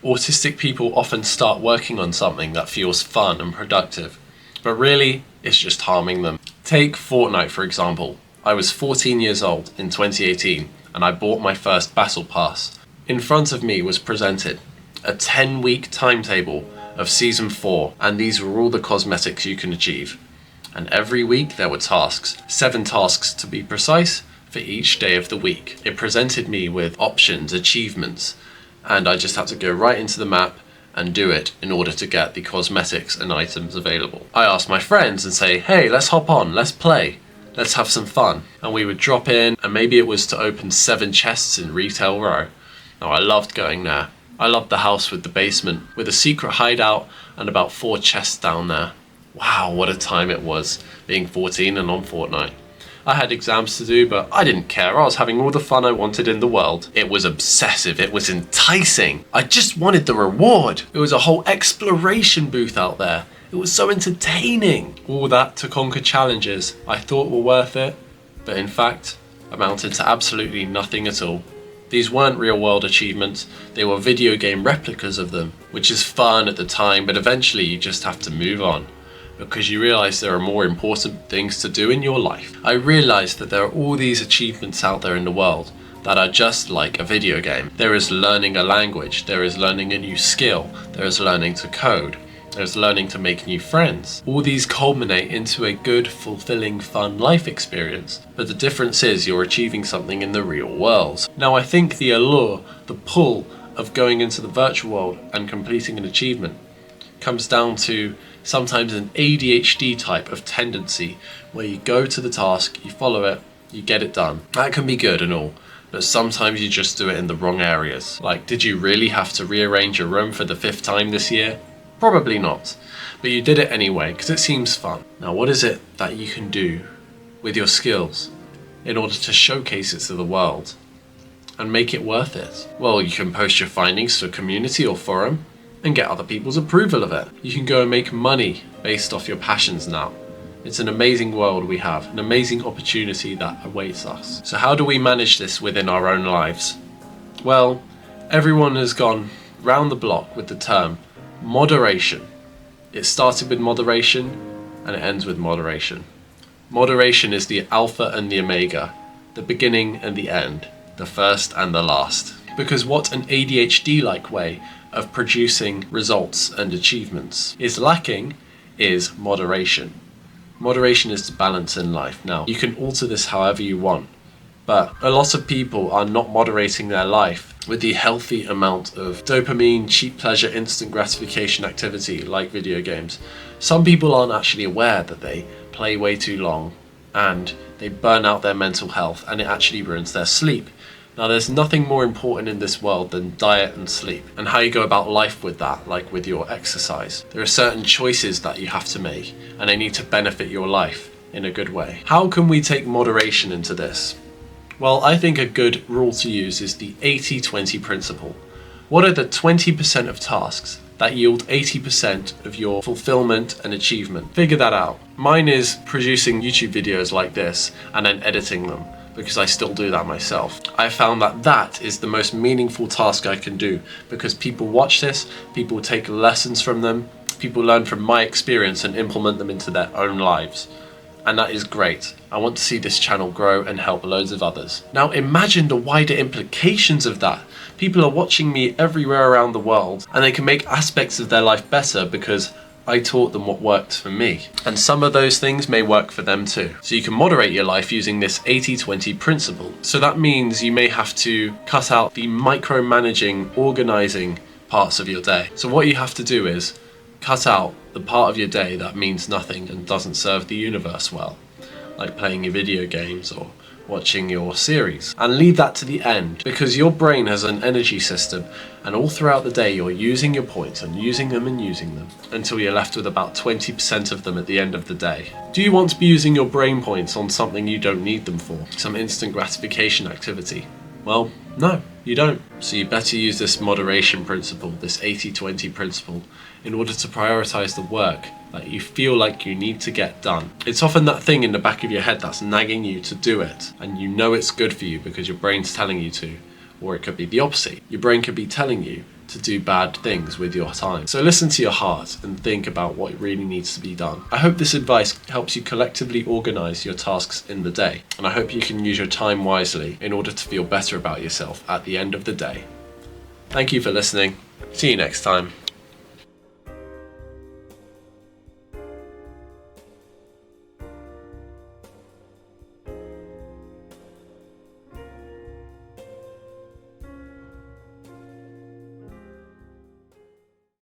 Autistic people often start working on something that feels fun and productive, but really, it's just harming them. Take Fortnite for example. I was 14 years old in 2018 and I bought my first Battle Pass. In front of me was presented a 10-week timetable of Season 4, and these were all the cosmetics you can achieve. And every week there were tasks, 7 tasks to be precise, for each day of the week. It presented me with options, achievements, and I just had to go right into the map and do it in order to get the cosmetics and items available. I asked my friends and say, hey, let's hop on, let's play, let's have some fun. And we would drop in, and maybe it was to open 7 chests in Retail Row. Now I loved going there. I loved the house with the basement, with a secret hideout and about 4 chests down there. Wow, what a time it was, being 14 and on Fortnite. I had exams to do, but I didn't care. I was having all the fun I wanted in the world. It was obsessive, it was enticing. I just wanted the reward. It was a whole exploration booth out there. It was so entertaining. All that to conquer challenges I thought were worth it, but in fact, amounted to absolutely nothing at all. These weren't real world achievements, they were video game replicas of them, which is fun at the time, but eventually you just have to move on, because you realise there are more important things to do in your life. I realised that there are all these achievements out there in the world that are just like a video game. There is learning a language, there is learning a new skill, there is learning to code, there's learning to make new friends. All these culminate into a good, fulfilling, fun life experience. But the difference is you're achieving something in the real world. Now I think the allure, the pull of going into the virtual world and completing an achievement comes down to sometimes an ADHD type of tendency where you go to the task, you follow it, you get it done. That can be good and all, but sometimes you just do it in the wrong areas. Like, did you really have to rearrange your room for the 5th time this year? Probably not, but you did it anyway because it seems fun. Now what is it that you can do with your skills in order to showcase it to the world and make it worth it? Well, you can post your findings to a community or forum and get other people's approval of it. You can go and make money based off your passions now. It's an amazing world we have, an amazing opportunity that awaits us. So how do we manage this within our own lives? Well, everyone has gone round the block with the term moderation. It started with moderation and it ends with moderation. Moderation is the alpha and the omega, the beginning and the end, the first and the last. Because what an ADHD-like way of producing results and achievements is lacking is moderation. Moderation is the balance in life. Now, you can alter this however you want, but a lot of people are not moderating their life with the healthy amount of dopamine, cheap pleasure, instant gratification activity like video games. Some people aren't actually aware that they play way too long and they burn out their mental health and it actually ruins their sleep. Now there's nothing more important in this world than diet and sleep and how you go about life with that, like with your exercise. There are certain choices that you have to make and they need to benefit your life in a good way. How can we take moderation into this? Well, I think a good rule to use is the 80-20 principle. What are the 20% of tasks that yield 80% of your fulfillment and achievement? Figure that out. Mine is producing YouTube videos like this and then editing them, because I still do that myself. I found that that is the most meaningful task I can do because people watch this, people take lessons from them, people learn from my experience and implement them into their own lives. And that is great. I want to see this channel grow and help loads of others. Now imagine the wider implications of that. People are watching me everywhere around the world and they can make aspects of their life better because I taught them what worked for me. And some of those things may work for them too. So you can moderate your life using this 80-20 principle. So that means you may have to cut out the micromanaging, organizing parts of your day. So what you have to do is cut out the part of your day that means nothing and doesn't serve the universe well, like playing your video games or watching your series, and leave that to the end because your brain has an energy system and all throughout the day you're using your points and using them until you're left with about 20% of them at the end of the day. Do you want to be using your brain points on something you don't need them for, some instant gratification activity? Well, no, you don't. So you better use this moderation principle, this 80-20 principle, in order to prioritize the work that you feel like you need to get done. It's often that thing in the back of your head that's nagging you to do it, and you know it's good for you because your brain's telling you to, or it could be the opposite. Your brain could be telling you to do bad things with your time. So listen to your heart and think about what really needs to be done. I hope this advice helps you collectively organise your tasks in the day, and I hope you can use your time wisely in order to feel better about yourself at the end of the day. Thank you for listening. See you next time.